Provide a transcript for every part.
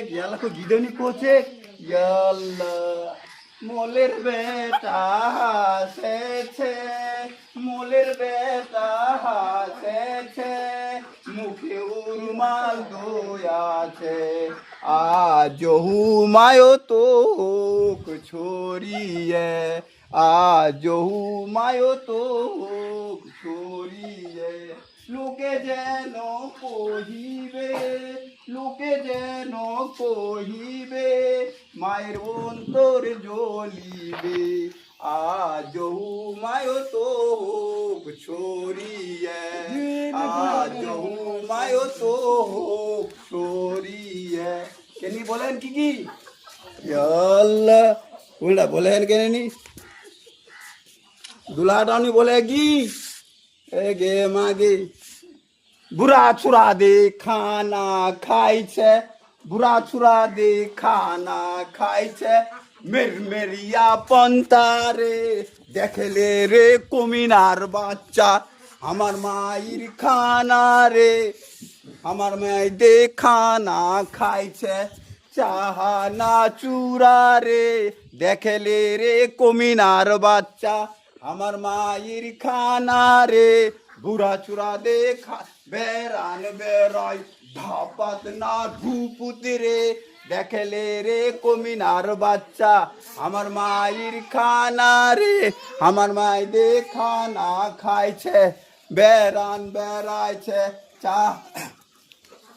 ইয়ালা কো গিদনি কোচে ইয়াল্লা মোলের বেটা হাসেছে মোলের বেটা হাসেছে মুখে উরমাল দোয়াছে আজ হুমায়ো তো छोड़िए आज হুমায়ো তো छोड़िए লোকে যেন কহিবে লোকে যেন কহিবে মায়ের অন্তর জ্বলিবে আজ হুমায়ো তো छोड़िए আজ হুমায়ো তো छोड़िए কেনি বলেন কি আল্লাহ উল্টা বলেন কেনি দুলাটানি বলে কি এ গে মাগে বুড়া ছুরা দে খানা খাইছে বুড়া ছুরা দে খানা খাইছে মেরিয়া পন্তারে দেখলে রে কমিনার বাচ্চা আমার মায়ের খানা রে আমার মায় দে খানা খাইছে চাহানা চূড়া রে দেখলে রে কমিনার বাচ্চা আমার মায়ের খানা রে বুড়া চূড়া দেখা বেড়ান বেড়াই ধাপাত না ধুপুত রে দেখলে রে কমিনার বাচ্চা আমার মায়ের খানা রে আমার মায় দে খানা খাইছে বেড়ান বেড়াইছে চা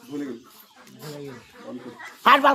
ভুলে গেল